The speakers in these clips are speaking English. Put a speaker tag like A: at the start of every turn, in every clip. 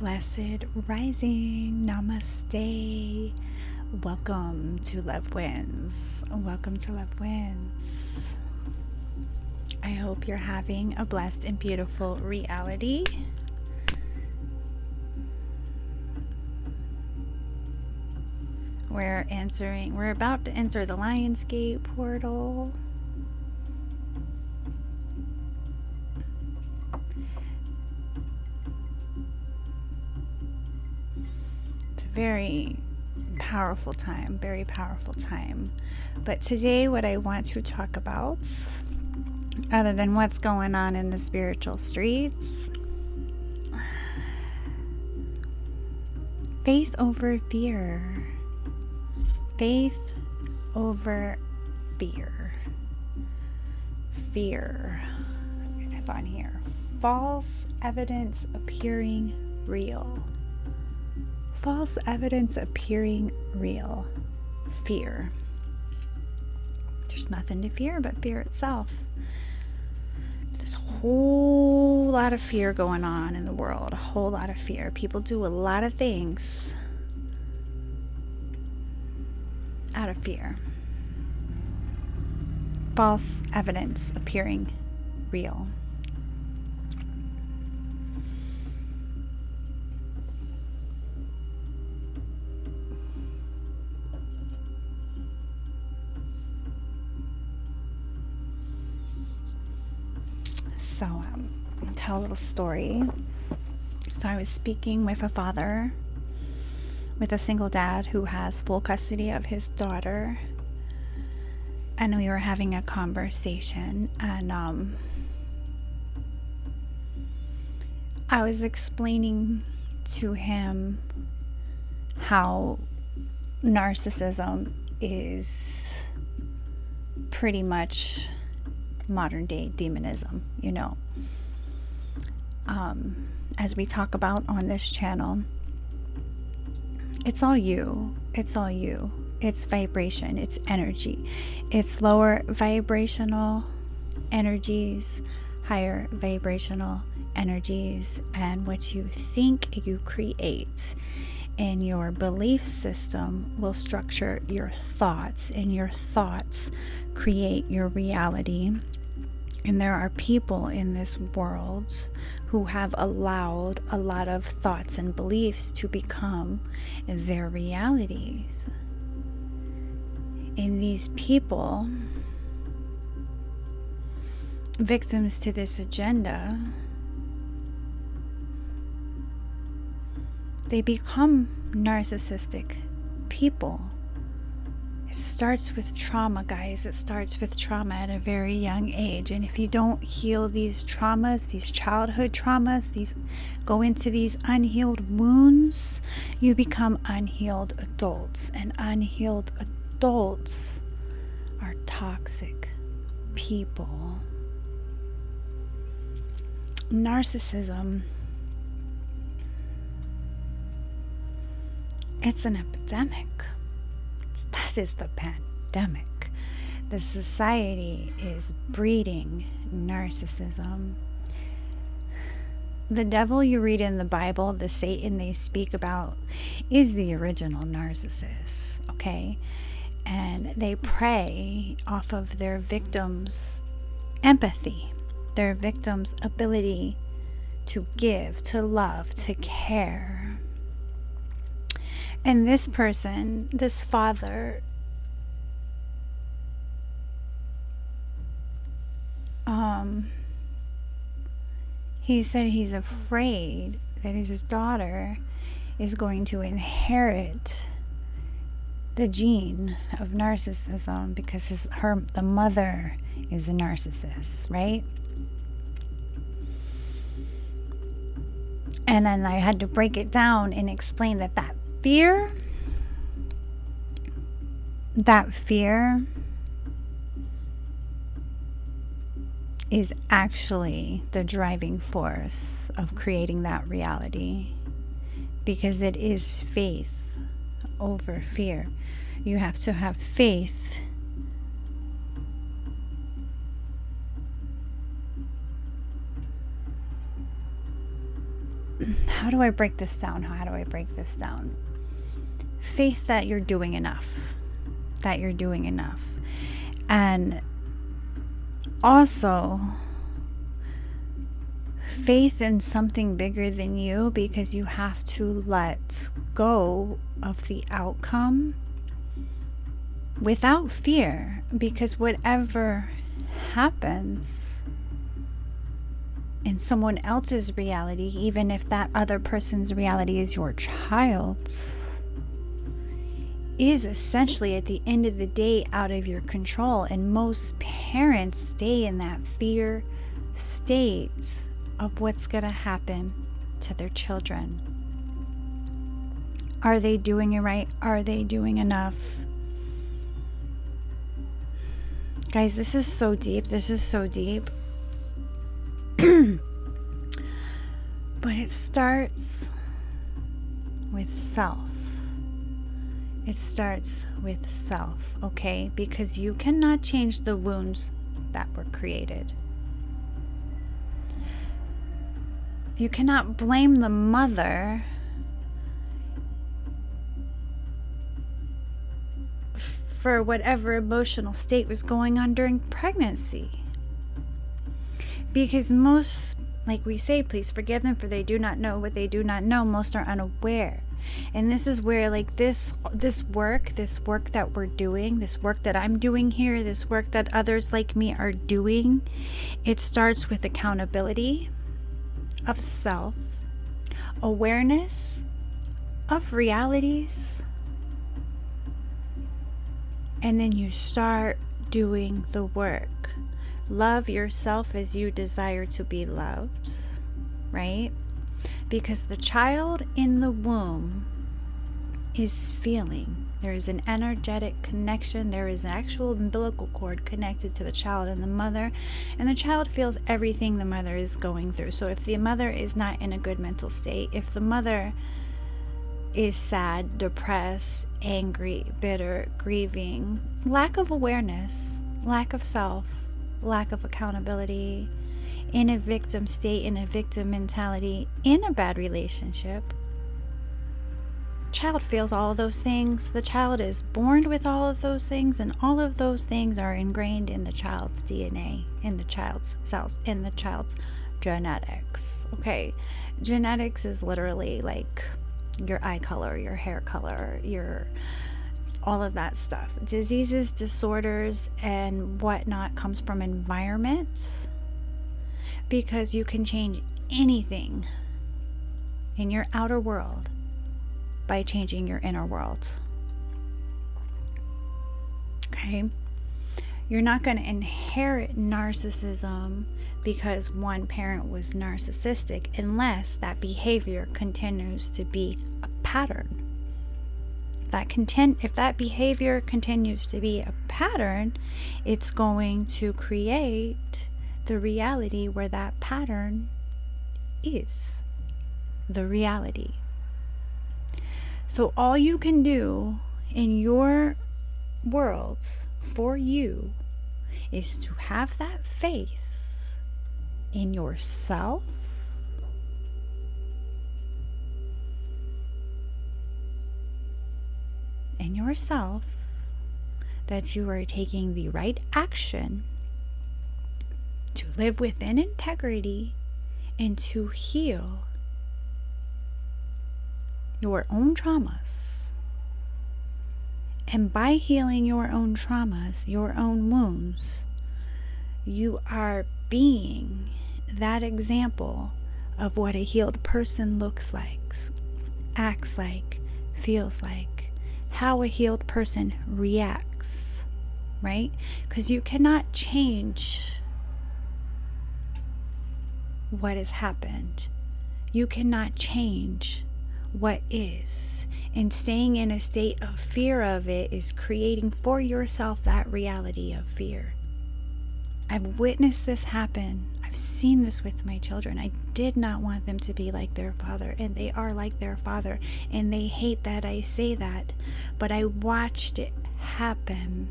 A: Blessed rising, namaste. Welcome to Love Wins. Welcome to Love Wins. I hope you're having a blessed and beautiful reality. We're about to enter the Lionsgate portal. Very powerful time, very powerful time. But today what I want to talk about, other than what's going on in the spiritual streets, faith over fear. Faith over fear. Fear. I have on here. False evidence appearing real. False evidence appearing real. Fear. There's nothing to fear but fear itself. There's a whole lot of fear going on in the world. A whole lot of fear. People do a lot of things out of fear. False evidence appearing real. So, I'll tell a little story. So I was speaking with a father, with a single dad who has full custody of his daughter, and we were having a conversation, and I was explaining to him how narcissism is pretty much modern day demonism, as we talk about on this channel. It's all you. It's vibration, it's energy. It's lower vibrational energies, higher vibrational energies, and what you think you create in your belief system will structure your thoughts, and your thoughts create your reality. And there are people in this world who have allowed a lot of thoughts and beliefs to become their realities. And these people, victims to this agenda, they become narcissistic people. It starts with trauma, guys. It starts with trauma at a very young age. And if you don't heal these traumas, these childhood traumas, go into these unhealed wounds, you become unhealed adults. And unhealed adults are toxic people. Narcissism, it's an epidemic. That is the pandemic. The society is breeding narcissism. The devil you read in the Bible, the Satan they speak about, is the original narcissist, okay? And they prey off of their victims' empathy, their victims' ability to give, to love, to care. And this person, this father, he said he's afraid that his daughter is going to inherit the gene of narcissism because the mother is a narcissist, right? And then I had to break it down and explain that fear is actually the driving force of creating that reality, because it is faith over fear. You have to have faith how do I break this down? How do I break this down? Faith that you're doing enough. That you're doing enough. And also faith in something bigger than you, because you have to let go of the outcome without fear, because whatever happens in someone else's reality, even if that other person's reality is your child's, is essentially at the end of the day out of your control. And most parents stay in that fear state of what's going to happen to their children. Are they doing it right? Are they doing enough? Guys, this is so deep. This is so deep. But it starts with self. It starts with self, okay? Because you cannot change the wounds that were created. You cannot blame the mother for whatever emotional state was going on during pregnancy. Because most, like we say, please forgive them for they do not know what they do not know. Most are unaware. And this is where, like, this work that we're doing, this work that I'm doing here, this work that others like me are doing, it starts with accountability of self, awareness of realities, and then you start doing the work. Love yourself as you desire to be loved, right? Because the child in the womb is feeling. There is an energetic connection. There is an actual umbilical cord connected to the child and the mother. And the child feels everything the mother is going through. So if the mother is not in a good mental state, if the mother is sad, depressed, angry, bitter, grieving, lack of awareness, lack of self, lack of accountability, in a victim state, in a victim mentality, in a bad relationship, child feels all of those things. The child is born with all of those things, and all of those things are ingrained in the child's DNA, in the child's cells, in the child's genetics. Okay, genetics is literally like your eye color, your hair color, your all of that stuff. Diseases, disorders, and whatnot comes from environment, because you can change anything in your outer world by changing your inner world. Okay? You're not going to inherit narcissism because one parent was narcissistic unless that behavior continues to be a pattern. If that behavior continues to be a pattern, it's going to create the reality where that pattern is the reality. So all you can do in your world for you is to have that faith in yourself, that you are taking the right action to live within integrity and to heal your own traumas. And by healing your own traumas, your own wounds, you are being that example of what a healed person looks like, acts like, feels like, how a healed person reacts, right? Because you cannot change what has happened. You cannot change what is. And staying in a state of fear of it is creating for yourself that reality of fear. I've witnessed this happen. I've seen this with my children. I did not want them to be like their father, and they are like their father, and they hate that I say that, but I watched it happen.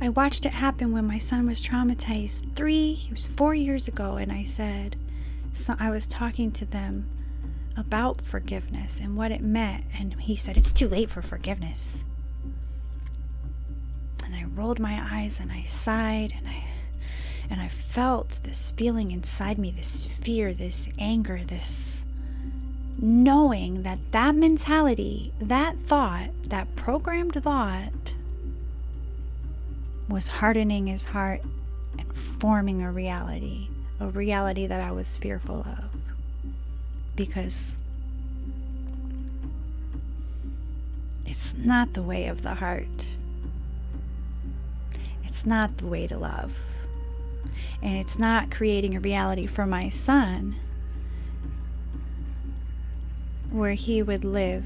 A: I watched it happen when my son was traumatized. He was 4 years ago, and I said, So I was talking to them about forgiveness and what it meant, and he said, it's too late for forgiveness. And I rolled my eyes and I sighed, and I felt this feeling inside me, this fear, this anger, this knowing that that mentality, that thought, that programmed thought was hardening his heart and forming a reality that I was fearful of. Because it's not the way of the heart. It's not the way to love. And it's not creating a reality for my son where he would live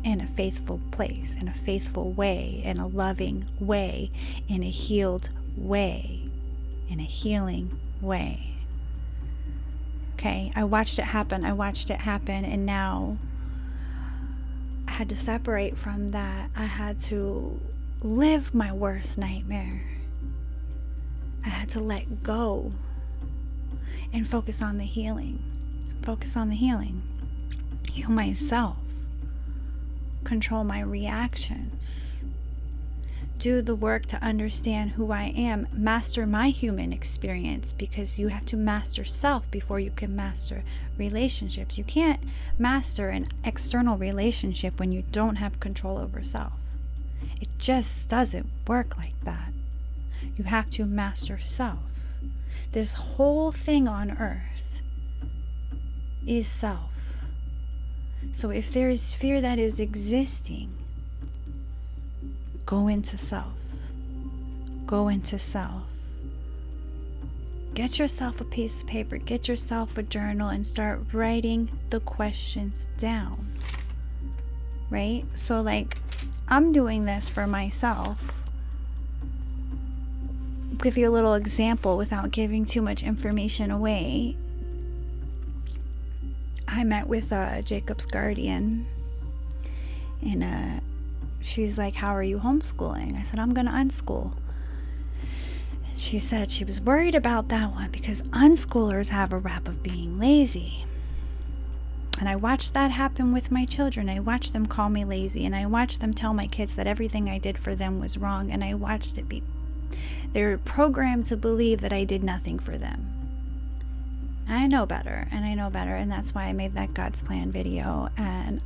A: in a faithful place, in a faithful way, in a loving way, in a healed way, in a healing way. Okay, I watched it happen, and now I had to separate from that. I had to live my worst nightmare. I had to let go and focus on the healing. Heal myself. Control my reactions. Do the work to understand who I am. Master my human experience, because you have to master self before you can master relationships. You can't master an external relationship when you don't have control over self. It just doesn't work like that. You have to master self. This whole thing on earth is self. So if there is fear that is existing, go into self. Go into self. Get yourself a piece of paper, get yourself a journal, and start writing the questions down. Right? So like, I'm doing this for myself. Give you a little example without giving too much information away. I met with Jacob's guardian, and she's like, how are you homeschooling? I said, I'm going to unschool. She said she was worried about that one because unschoolers have a rap of being lazy. And I watched that happen with my children. I watched them call me lazy, and I watched them tell my kids that everything I did for them was wrong, and I watched it be. They're programmed to believe that I did nothing for them. I know better, and that's why I made that God's Plan video. And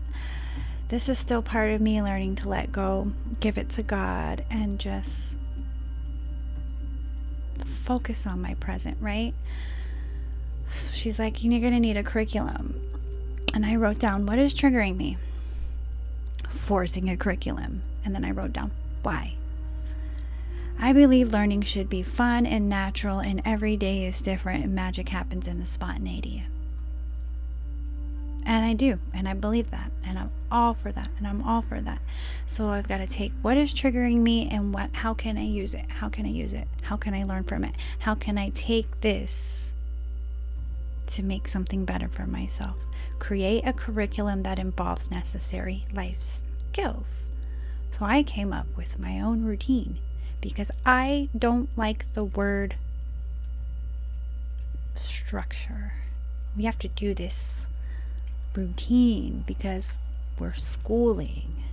A: this is still part of me learning to let go, give it to God, and just focus on my present, right? So she's like, you're going to need a curriculum. And I wrote down, what is triggering me? Forcing a curriculum. And then I wrote down, why? I believe learning should be fun and natural, and every day is different, and magic happens in the spontaneity. And I do, and I believe that, and I'm all for that, So I've got to take what is triggering me and how can I use it? How can I learn from it? How can I take this to make something better for myself? Create a curriculum that involves necessary life skills. So I came up with my own routine, because I don't like the word structure. We have to do this routine because we're schooling.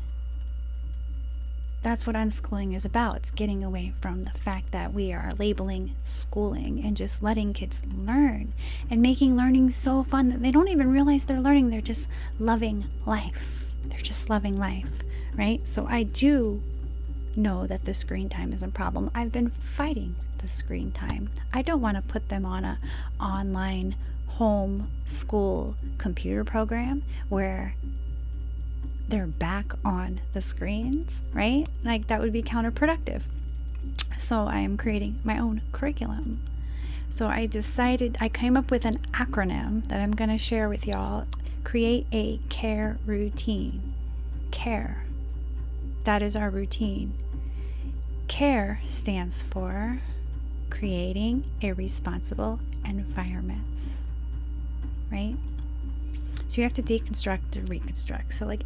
A: That's what unschooling is about. It's getting away from the fact that we are labeling schooling and just letting kids learn and making learning so fun that they don't even realize they're learning. They're just loving life. Right? So I do know that the screen time is a problem. I've been fighting the screen time. I don't want to put them on a online home school computer program where they're back on the screens, right? Like, that would be counterproductive. So I am creating my own curriculum. So I came up with an acronym that I'm going to share with y'all. Create a CARE routine. CARE. That is our routine. CARE stands for creating a responsible environment, right? So you have to deconstruct and reconstruct. So like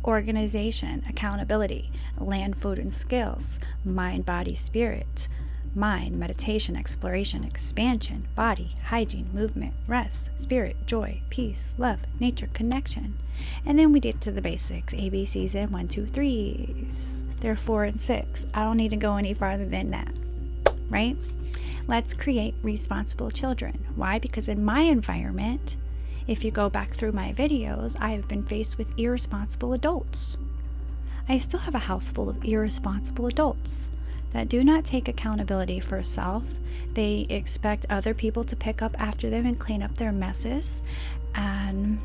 A: organization, accountability, land, food, and skills, mind, body, spirit, mind, meditation, exploration, expansion, body, hygiene, movement, rest, spirit, joy, peace, love, nature, connection. And then we get to the basics, ABCs and 1, 2, 3s. They're 4 and 6. I don't need to go any farther than that, right? Let's create responsible children. Why? Because in my environment, if you go back through my videos, I have been faced with irresponsible adults. I still have a house full of irresponsible adults that do not take accountability for self. They expect other people to pick up after them and clean up their messes. And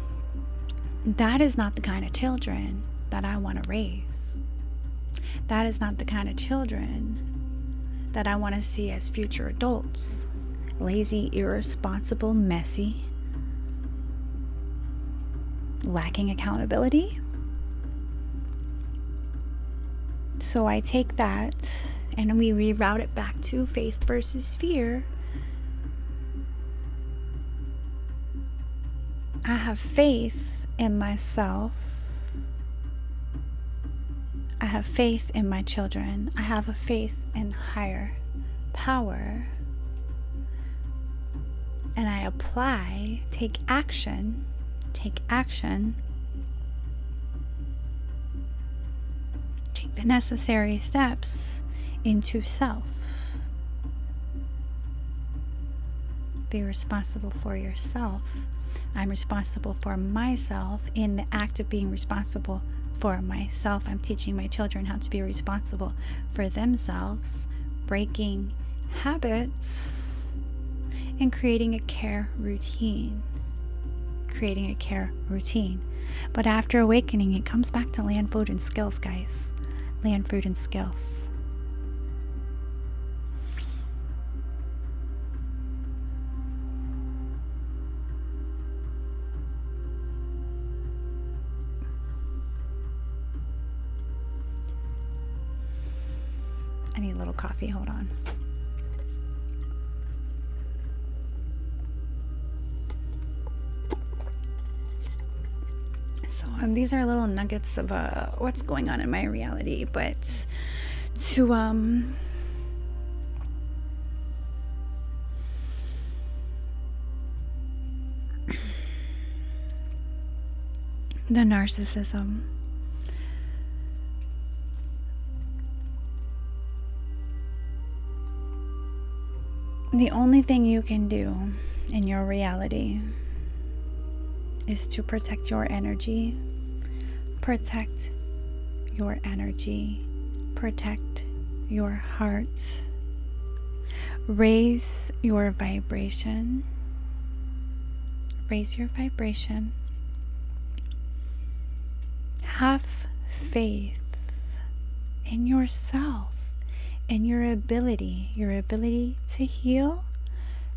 A: that is not the kind of children that I want to raise. That is not the kind of children that I want to see as future adults. Lazy, irresponsible, messy, lacking accountability. So I take that and we reroute it back to faith versus fear. I have faith in myself. I have faith in my children. I have a faith in higher power. And I apply, take action, take the necessary steps into self. Be responsible for yourself. I'm responsible for myself. In the act of being responsible for myself, I'm teaching my children how to be responsible for themselves, breaking habits, and creating a care routine. But after awakening, it comes back to land, food, and skills, guys. Land, food, and skills. I need a little coffee, hold on. So these are little nuggets of what's going on in my reality, but to the narcissism. The only thing you can do in your reality is to protect your energy, protect your heart, raise your vibration, have faith in yourself, in your ability to heal,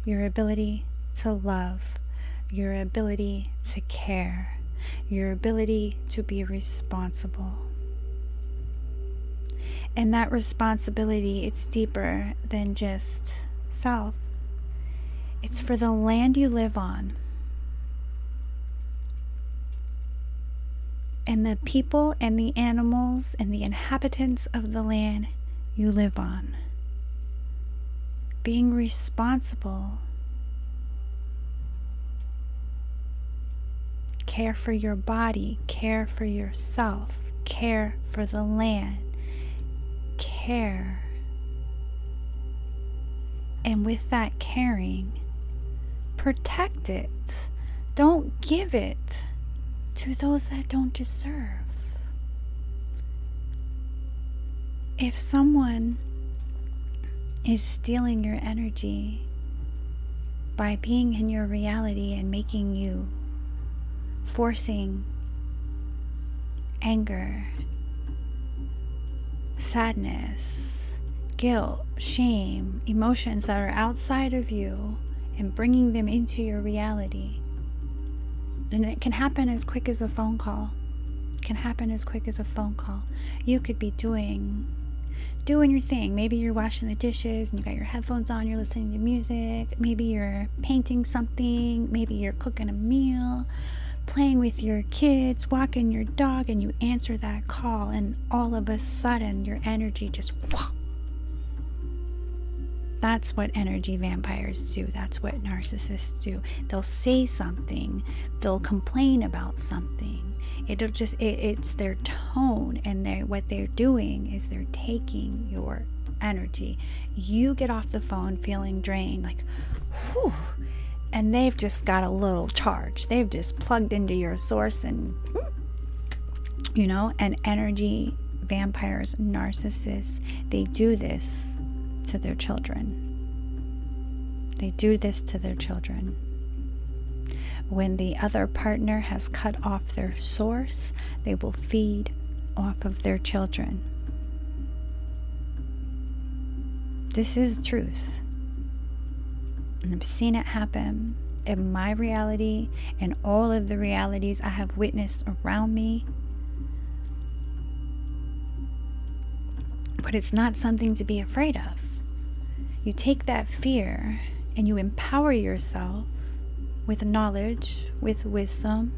A: your ability to love, your ability to care, your ability to be responsible. And that responsibility, it's deeper than just self. It's for the land you live on. And the people and the animals and the inhabitants of the land you live on. Being responsible. Care for your body, care for yourself, care for the land, care. And with that caring, protect it. Don't give it to those that don't deserve. If someone is stealing your energy by being in your reality and making you forcing anger, sadness, guilt, shame, emotions that are outside of you and bringing them into your reality. And it can happen as quick as a phone call. You could be doing your thing. Maybe you're washing the dishes and you got your headphones on, you're listening to music. Maybe you're painting something. Maybe you're cooking a meal, playing with your kids, walking your dog, and you answer that call, and all of a sudden your energy just That's what energy vampires do. That's what narcissists do. They'll say something, they'll complain about something. It's their tone, and what they're doing is they're taking your energy. You get off the phone feeling drained, like, whew, and they've just got a little charge. They've just plugged into your source, and and energy vampires, narcissists, they do this to their children. They do this to their children. When the other partner has cut off their source, they will feed off of their children. This is truth. And I've seen it happen in my reality and all of the realities I have witnessed around me. But it's not something to be afraid of. You take that fear and you empower yourself with knowledge, with wisdom.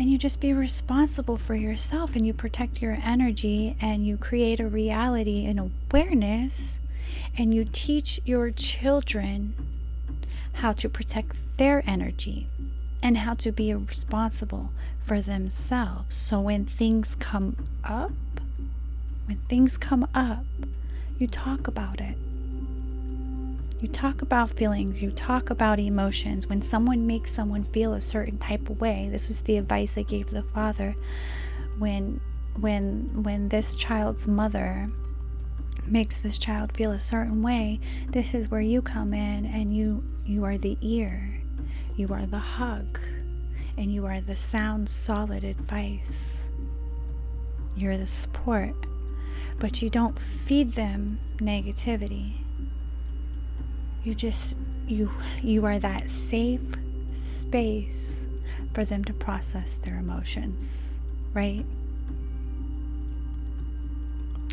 A: And you just be responsible for yourself, and you protect your energy, and you create a reality and awareness, and you teach your children how to protect their energy and how to be responsible for themselves. So when things come up, you talk about it. You talk about feelings, you talk about emotions. When someone makes someone feel a certain type of way, this was the advice I gave the father. When this child's mother makes this child feel a certain way, this is where you come in, and you are the ear, you are the hug, and you are the sound, solid advice. You're the support, but you don't feed them negativity. You are that safe space for them to process their emotions, right?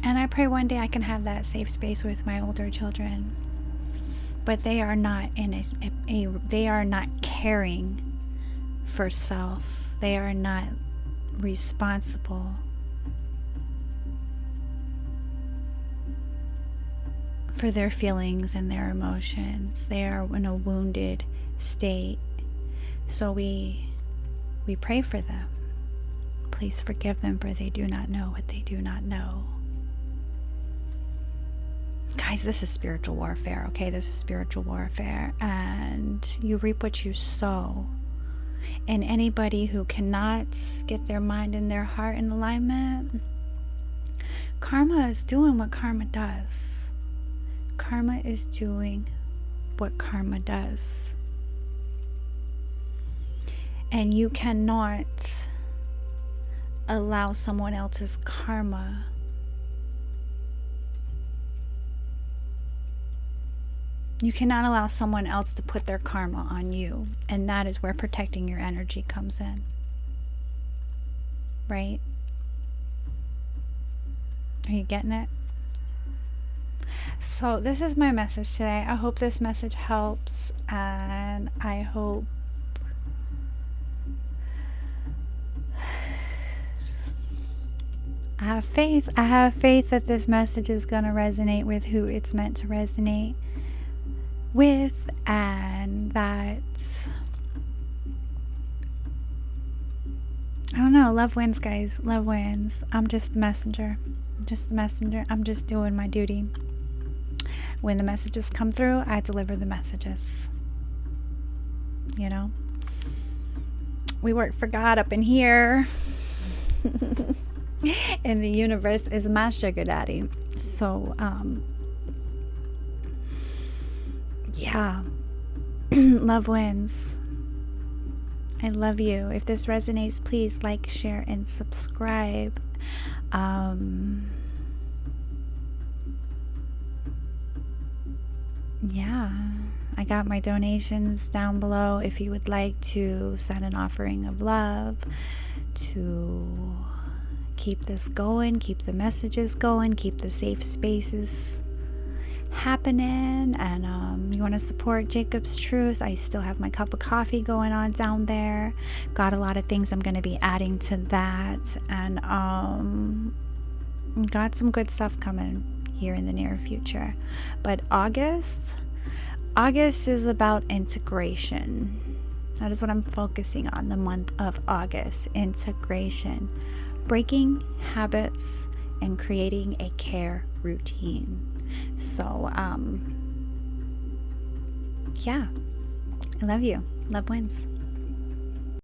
A: And I pray one day I can have that safe space with my older children, but they are not they are not caring for self. They are not responsible for their feelings and their emotions. They are in a wounded state. So we pray for them. Please forgive them, for they do not know what they do not know. Guys, this is spiritual warfare, okay? This is spiritual warfare, and you reap what you sow. And anybody who cannot get their mind and their heart in alignment, karma is doing what karma does. Karma is doing what karma does. And you cannot allow someone else's karma You cannot allow someone else to put their karma on you. And that is where protecting your energy comes in. Right? Are you getting it? So this is my message today. I hope this message helps, and I hope I have faith. I have faith that this message is going to resonate with who it's meant to resonate with, and that, I don't know, love wins, guys. Love wins. I'm just the messenger. I'm just doing my duty. When the messages come through, I deliver the messages. You know? We work for God up in here. And the universe is my sugar daddy. So, yeah. Love wins. I love you. If this resonates, please like, share, and subscribe. Yeah, I got my donations down below if you would like to send an offering of love to keep this going, keep the messages going, keep the safe spaces happening. And you want to support Jacob's Truth, I still have my cup of coffee going on down there. Got a lot of things I'm going to be adding to that. And Got some good stuff coming here in the near future. But August is about integration. That is what I'm focusing on, the month of August. Integration. Breaking habits and creating a care routine. So, yeah. I love you. Love wins.